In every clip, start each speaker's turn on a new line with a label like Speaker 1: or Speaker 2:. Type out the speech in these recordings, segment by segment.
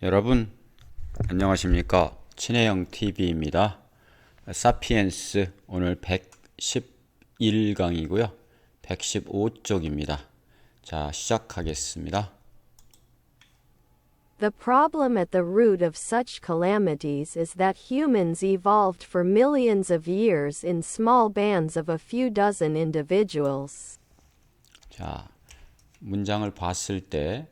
Speaker 1: 여러분 안녕하십니까? 친해영 TV입니다. 사피엔스 오늘 111강이고요. 115쪽입니다. 자, 시작하겠습니다.
Speaker 2: The problem at the root of such calamities is that humans evolved for millions of years in small bands of a few dozen individuals.
Speaker 1: 자, 문장을 봤을 때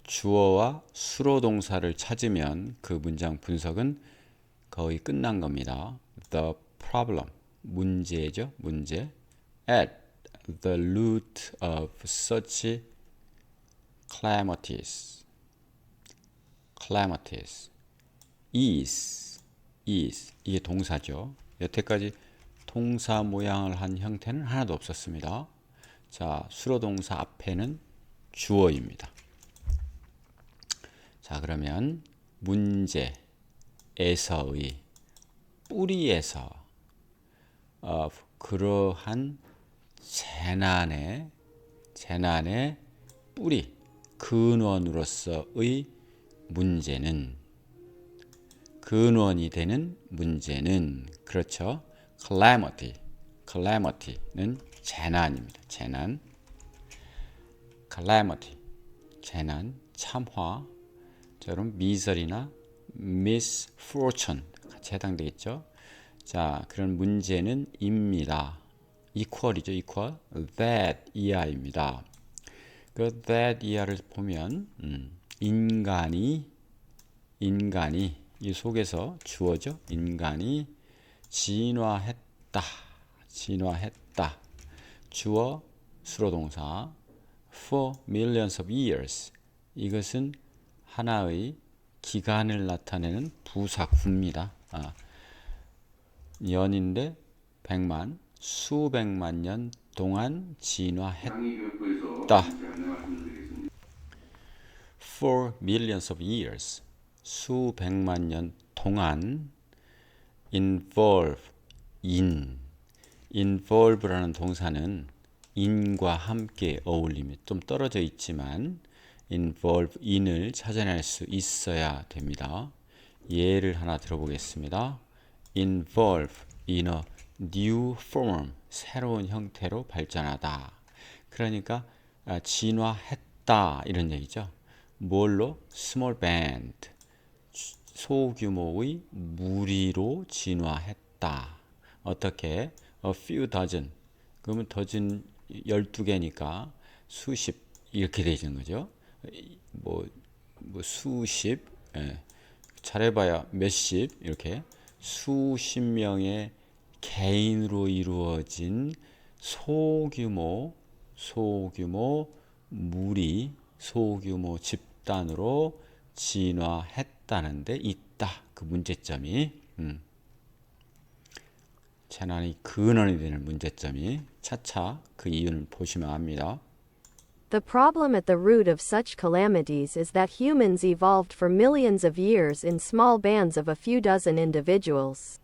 Speaker 1: 주어와 수로 동사를 찾으면 그 문장 분석은 거의 끝난 겁니다. The problem, 문제죠, 문제. At the root of such calamities is 이게 동사죠. 여태까지 동사 모양을 한 형태는 하나도 없었습니다. 자, 수로 동사 앞에는 주어입니다. 자, 그러면 문제에서의 뿌리에서 그러한 재난의 뿌리 근원으로서의 문제는 근원이 되는 문제는 그렇죠. calamity는 재난입니다. 재난 calamity 재난 참화. 자, 그럼 misery나 misfortune 같이 해당되겠죠. 자, 그런 문제는 입니다. equal이죠. equal that 이하입니다. 그 that 이하를 보면 인간이 이 속에서 주어죠. 인간이 진화했다. 주어 수로 동사 for millions of years. 이것은 하나의 기간을 나타내는 부사구입니다. 년인데 백만, 수백만 년 동안 진화했다. For millions of years, 수백만 년 동안 involve라는 동사는 in과 함께 어울림이 좀 떨어져 있지만 involve in을 찾아낼 수 있어야 됩니다. 예를 하나 들어보겠습니다. involve in a new form, 새로운 형태로 발전하다. 그러니까 진화했다 이런 얘기죠. 뭘로? small band, 소규모의 무리로 진화했다. 어떻게? a few dozen, 그러면 dozen 12개니까 수십 이렇게 되는 거죠. 뭐 수십, 잘해봐야 몇십, 이렇게 수십 명의 개인으로 이루어진 소규모 무리, 소규모 집단으로 진화했다는 데 있다. 그 문제점이 재난의 근원이 되는 문제점이 차차 그 이유를 보시면 압니다.
Speaker 2: The problem at the root of such calamities is that humans evolved for millions of years in small bands of a few dozen individuals.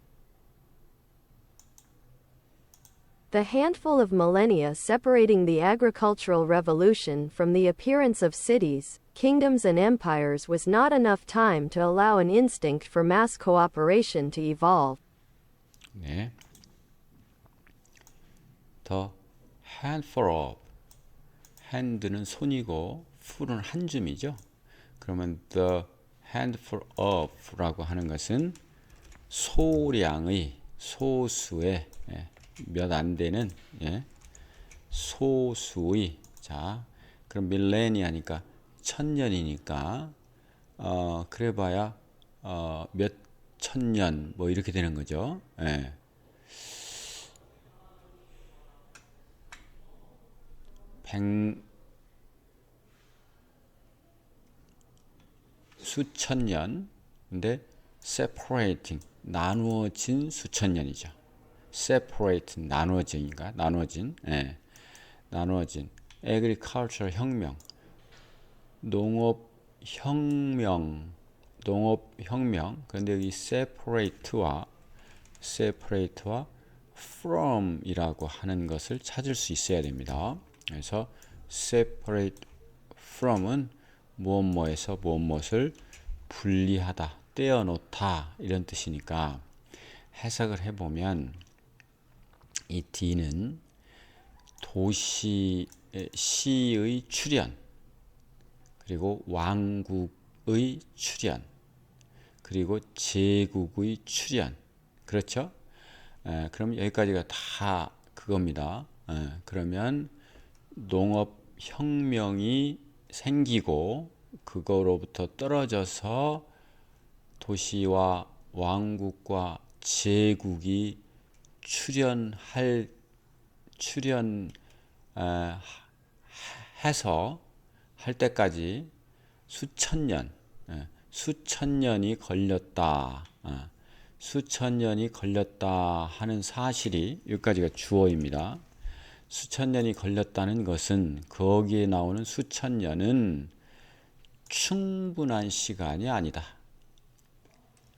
Speaker 2: The handful of millennia separating the agricultural revolution from the appearance of cities, kingdoms and empires was not enough time to allow an instinct for mass cooperation to evolve.
Speaker 1: 네. The handful of, hand는 손이고 full은 한 줌이죠. 그러면 the handful of라고 하는 것은 소량의, 소수의, 몇 안 되는 소수의. 자, 그럼 밀레니아니까 천년이니까 그래봐야 몇 천년 뭐 이렇게 되는 거죠. 수천 년. 근데 separating 나누어진 수천 년이죠. separate 나누어진인가? 나누어진 agricultural 혁명, 농업 혁명. 그런데 여기 separate와 from이라고 하는 것을 찾을 수 있어야 됩니다. 그래서 separate from은 무엇뭐에서 무엇무엇을 분리하다, 떼어놓다 이런 뜻이니까 해석을 해보면 이 D는 도시 시의 출현 그리고 왕국의 출현 그리고 제국의 출현 그렇죠? 그럼 여기까지가 다 그겁니다. 그러면 농업혁명이 생기고 그거로부터 떨어져서 도시와 왕국과 제국이 해서 할 때까지 수천 년이 걸렸다. 수천 년이 걸렸다 하는 사실이 여기까지가 주어입니다. 수천 년이 걸렸다는 것은 거기에 나오는 수천 년은 충분한 시간이 아니다.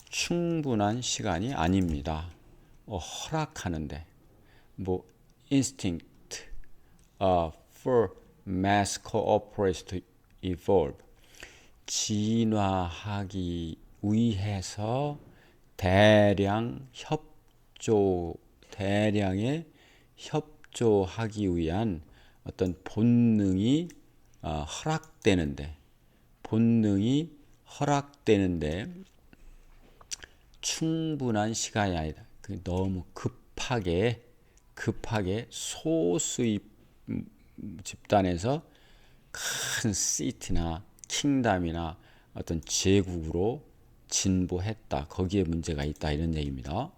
Speaker 1: 충분한 시간이 아닙니다. 허락하는데 뭐 instinct for mass cooperation to evolve 진화하기 위해서 대량의 협조하기 위한 어떤 본능이 허락되는데 충분한 시간이 아니다. 너무 급하게 소수의 집단에서 큰 시티나 킹덤이나 어떤 제국으로 진보했다. 거기에 문제가 있다. 이런 얘기입니다.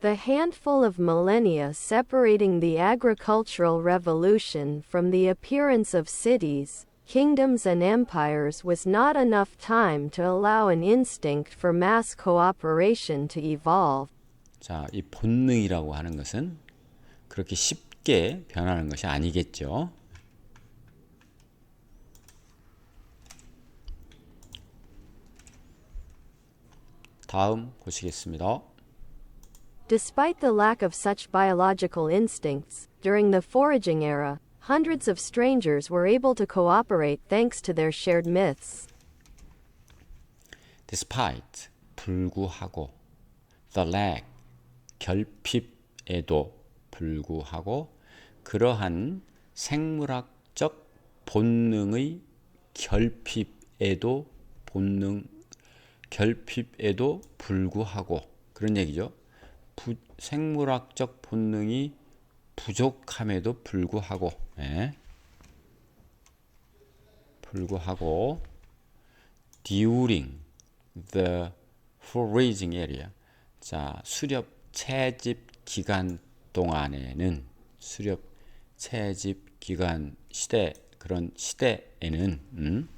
Speaker 2: The handful of millennia separating the agricultural revolution from the appearance of cities, kingdoms and empires was not enough time to allow an instinct for mass cooperation to evolve.
Speaker 1: 자, 이 본능이라고 하는 것은 그렇게 쉽게 변하는 것이 아니겠죠. 다음 보시겠습니다.
Speaker 2: Despite the lack of such biological instincts, during the foraging era, hundreds of strangers were able to cooperate thanks to their shared myths.
Speaker 1: Despite, 불구하고, the lack, 결핍에도 불구하고, 그러한 생물학적 본능의 결핍에도 불구하고 그런 얘기죠. 생물학적 본능이 부족함에도 불구하고 during the foraging area 자 수렵 채집 기간 동안에는 그런 시대에는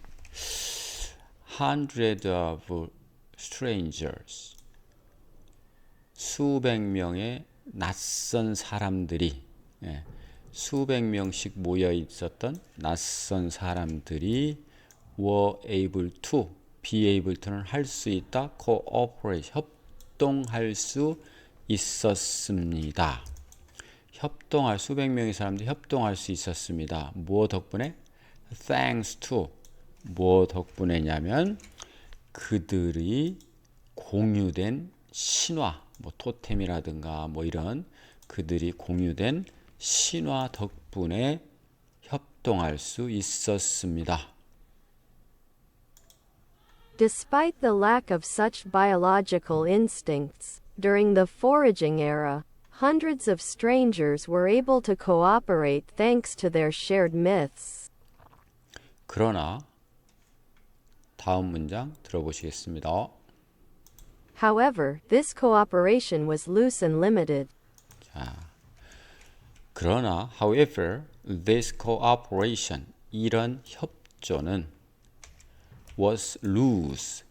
Speaker 1: hundred of strangers 수백 명의 낯선 사람들이 수백 명씩 모여 있었던 낯선 사람들이 were able to, be able to는 할 수 있다, cooperate, 협동할 수 있었습니다. 수백 명의 사람들이 협동할 수 있었습니다. 무엇 덕분에? Thanks to, 무엇 덕분에냐면 그들이 공유된 신화, 토템이라든가 이런 그들이 공유된 신화 덕분에 협동할 수 있었습니다.
Speaker 2: Despite the lack of such biological instincts, during the foraging era, hundreds of strangers were able to cooperate thanks to their shared myths.
Speaker 1: 그러나 다음 문장 들어보시겠습니다.
Speaker 2: However, this cooperation was loose and limited.
Speaker 1: 그러나, however, this cooperation, 이런 협조는 was loose,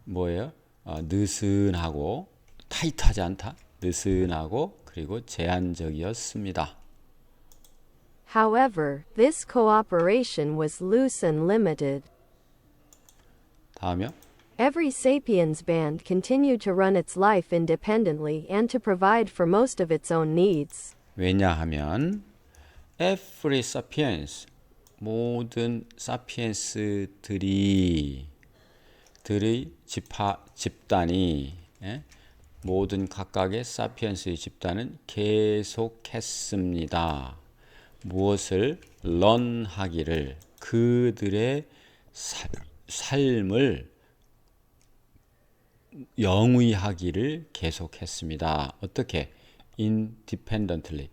Speaker 1: 뭐예요? 느슨하고, 타이트하지 않다, 느슨하고, 그리고 제한적이었습니다.
Speaker 2: However, this cooperation was loose and limited.
Speaker 1: 다음이요.
Speaker 2: Every Sapiens band continued to run its life independently and to provide for most of its own needs.
Speaker 1: 왜냐하면 every sapiens 모든 사피엔스들이 집단이 모든 각각의 사피엔스의 집단은 계속했습니다. 무엇을 런하기를 그들의 삶을 영위하기를 계속했습니다. 어떻게? independently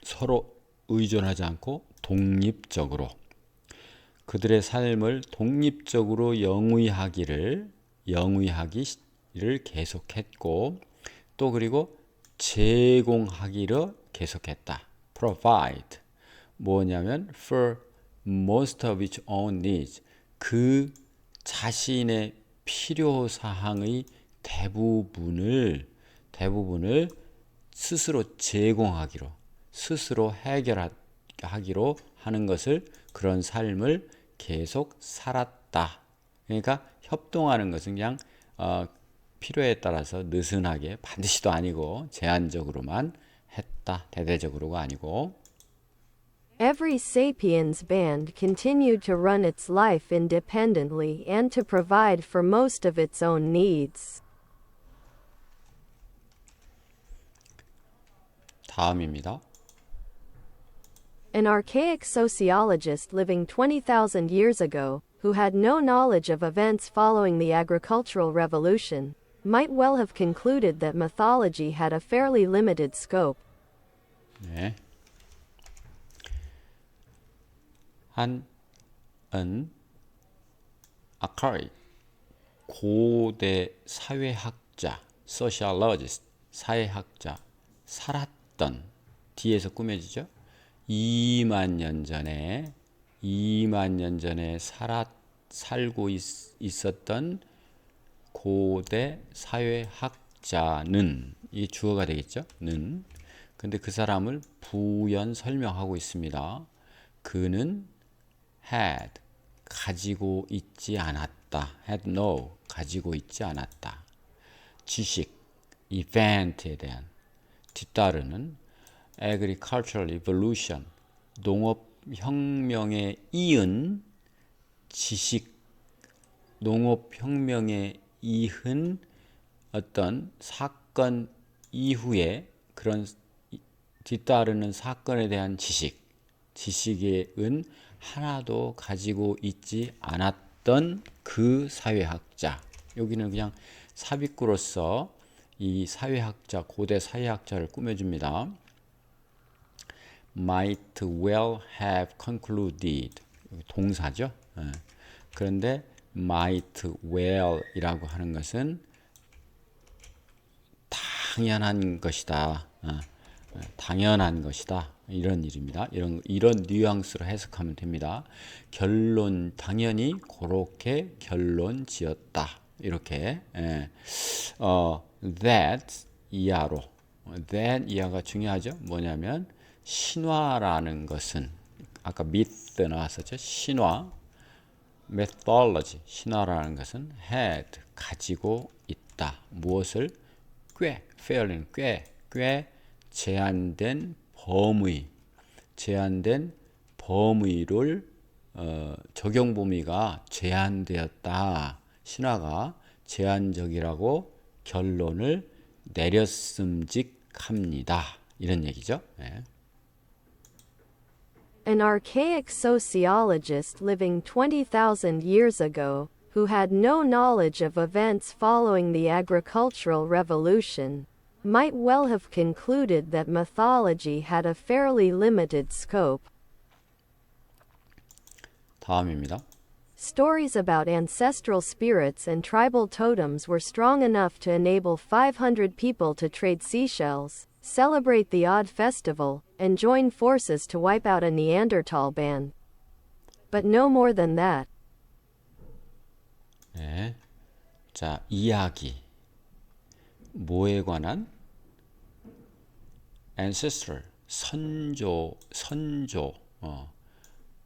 Speaker 1: 서로 의존하지 않고 독립적으로 그들의 삶을 독립적으로 영위하기를 계속했고 또 그리고 제공하기를 계속했다. provide 뭐냐면 for most of its own needs 그 자신의 필요 사항의 대부분을 스스로 제공하기로 스스로 해결하기로 하는 것을 그런 삶을 계속 살았다. 그러니까 협동하는 것은 그냥 필요에 따라서 느슨하게 반드시도 아니고 제한적으로만 했다. 대대적으로가 아니고
Speaker 2: Every Sapiens band continued to run its life independently and to provide for most of its own needs.
Speaker 1: 다음입니다.
Speaker 2: An archaic sociologist living 20,000 years ago, who had no knowledge of events following the agricultural revolution, might well have concluded that mythology had a fairly limited scope.
Speaker 1: 네. archaic 고대 사회학자 sociologist 사회학자 살았던 뒤에서 꾸며지죠. 2만 년 전에 살고 있었던 고대 사회학자는 이 주어가 되겠죠. 는 근데 그 사람을 부연 설명하고 있습니다. 그는 had 가지고 있지 않았다. had no 가지고 있지 않았다. 지식 event에 대한 뒤따르는 agricultural revolution 농업혁명에 이은 지식 농업혁명에 이은 어떤 사건 이후에 그런 뒤따르는 사건에 대한 지식에 은 하나도 가지고 있지 않았던 그 사회학자. 여기는 그냥 삽입구로서 이 사회학자, 고대 사회학자를 꾸며줍니다. might well have concluded. 동사죠. 그런데 might well 이라고 하는 것은 당연한 것이다. 당연한 것이다. 이런 일입니다. 이런 뉘앙스로 해석하면 됩니다. 결론 당연히 그렇게 결론 지었다. 이렇게 that 이하로 that 이하가 중요하죠. 뭐냐면 신화라는 것은 아까 myth 나왔었죠. 신화 methodology 신화라는 것은 had 가지고 있다. 무엇을 fairly 꽤 제한된 범위를 적용 범위가 제한되었다. 신화가 제한적이라고 결론을 내렸음직합니다. 이런 얘기죠. 네.
Speaker 2: An archaic sociologist living 20,000 years ago, who had no knowledge of events following the agricultural revolution, might well have concluded that mythology had a fairly limited scope.
Speaker 1: 다음입니다.
Speaker 2: Stories about ancestral spirits and tribal totems were strong enough to enable 500 people to trade seashells, celebrate the Odd Festival, and join forces to wipe out a Neanderthal band. But no more than that.
Speaker 1: 네. 자, 이야기. 뭐에 관한? ancestral, 선조.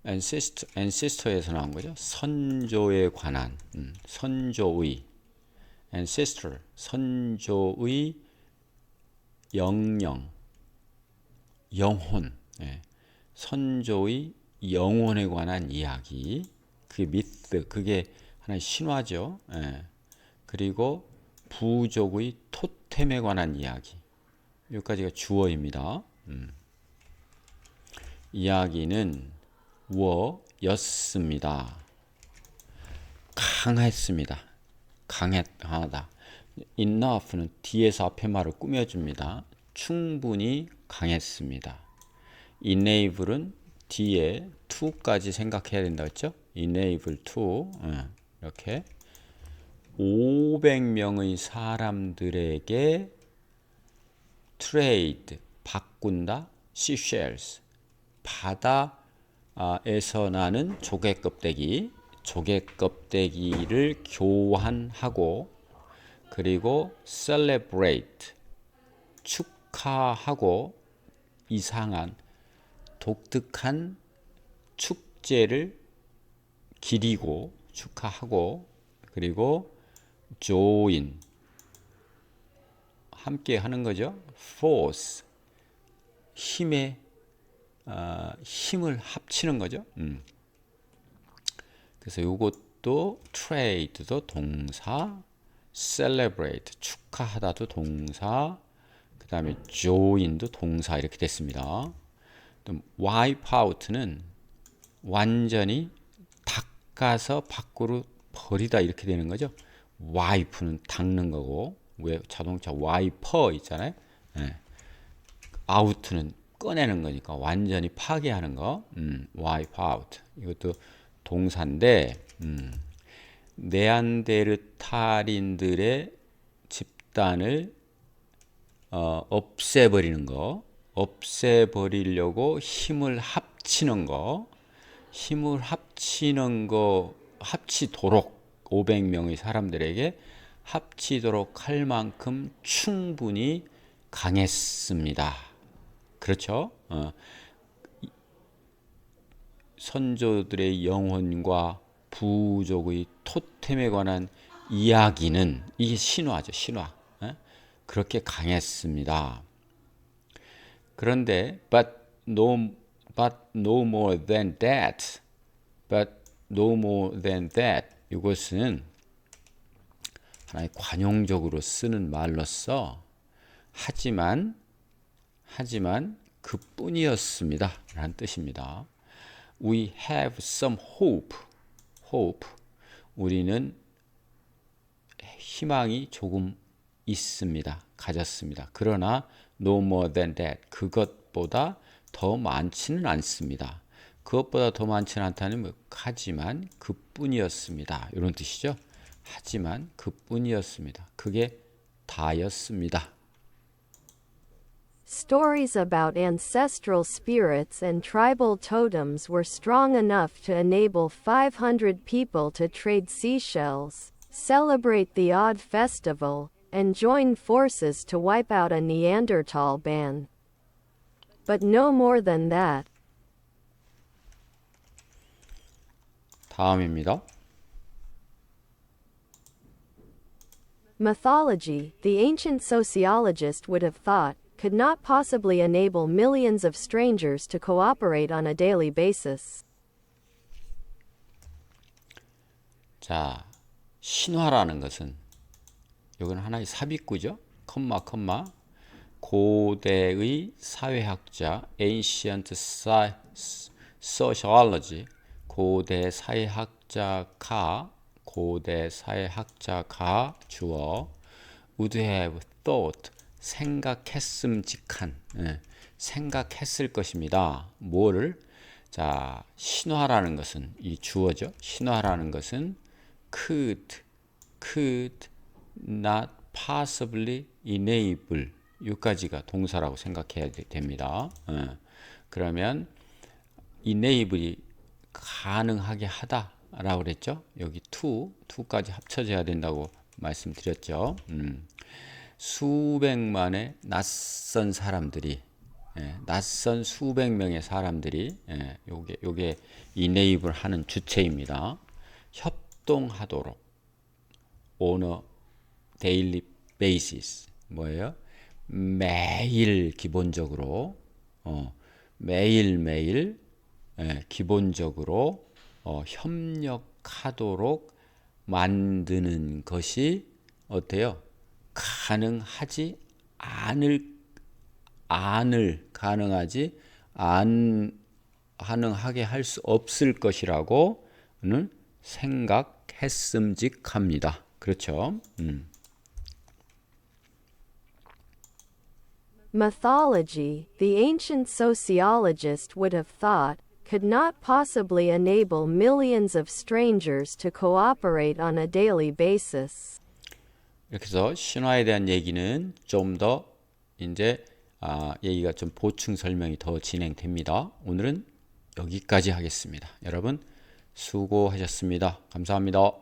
Speaker 1: ancestor에서 나온 거죠. 선조에 관한, 선조의, ancestral, 선조의 영혼, 선조의 영혼에 관한 이야기, 그게 미스, 그게 하나의 신화죠. 예. 그리고 부족의 토템에 관한 이야기, 여기까지가 주어입니다. 이야기는 워였습니다. 강했습니다. 강하다. enough는 뒤에서 앞에 말을 꾸며줍니다. 충분히 강했습니다. enable은 뒤에 to까지 생각해야 된다 했죠? enable to. 이렇게 500명의 사람들에게 trade, 바꾼다. seashells, 바다에서 나는 조개 껍데기를 교환하고, 그리고 celebrate, 축하하고, 이상한 독특한 축제를 기리고 축하하고, 그리고 join, 함께 하는 거죠. force, 힘을 합치는 거죠. 그래서 이것도 trade도 동사, celebrate, 축하하다도 동사, 그 다음에 join도 동사, 이렇게 됐습니다. 또 wipe out는 완전히 닦아서 밖으로 버리다, 이렇게 되는 거죠. wipe는 닦는 거고, 왜 자동차 와이퍼 있잖아요. 네. out는 꺼내는 거니까 완전히 파괴하는 거. wipe out, 이것도 동사인데, 네안데르탈인들의 집단을 없애버리는 거, 없애버리려고 힘을 합치는 거, 합치도록 500명의 사람들에게 합치도록 할 만큼 충분히 강했습니다. 그렇죠? 선조들의 영혼과 부족의 토템에 관한 이야기는, 이게 신화죠, 신화. 그렇게 강했습니다. 그런데 but no more than that, 이것은 하나의 관용적으로 쓰는 말로서 하지만 그뿐이었습니다 라는 뜻입니다. We have some hope. 우리는 희망이 조금 있습니다. 가졌습니다. 그러나 no more than that, 그것보다 더 많지는 않습니다. 그것보다 더 많지는 않다는, 하지만 그뿐이었습니다, 이런 뜻이죠. 하지만 그뿐이었습니다. 그게 다였습니다.
Speaker 2: Stories about ancestral spirits and tribal totems were strong enough to enable 500 people to trade seashells, celebrate the odd festival, and join forces to wipe out a Neanderthal band. But no more than that.
Speaker 1: 다음입니다.
Speaker 2: Mythology, the ancient sociologist would have thought, could not possibly enable millions of strangers to cooperate on a daily basis.
Speaker 1: 자, 신화라는 것은, 이건 하나의 삽입구죠. 고대의 사회학자, ancient sociology, 고대 사회학자가 주어, would have thought, 생각했을 것입니다. 뭐를? 자, 신화라는 것은, 이 주어죠. 신화라는 것은 could not possibly enable, 여기까지가 동사라고 생각해야 됩니다. 그러면 enable이 가능하게 하다라고 그랬죠. 여기 to까지 합쳐져야 된다고 말씀드렸죠. 수백만의 낯선 사람들이, 낯선 수백 명의 사람들이, 요게 enable 하는 주체입니다. 협동하도록 on a daily basis, 뭐예요? 매일, 기본적으로 매일매일 기본적으로 협력하도록 만드는 것이 어때요? 가능하지 가능하게 할 수 없을 것이라고는 생각했음직합니다. 그렇죠?
Speaker 2: Mythology, the ancient sociologist would have thought, could not possibly enable millions of strangers to cooperate on a daily basis.
Speaker 1: 이렇게 해서 신화에 대한 얘기는 좀 더 이제 얘기가 좀 보충 설명이 더 진행됩니다. 오늘은 여기까지 하겠습니다. 여러분 수고하셨습니다. 감사합니다.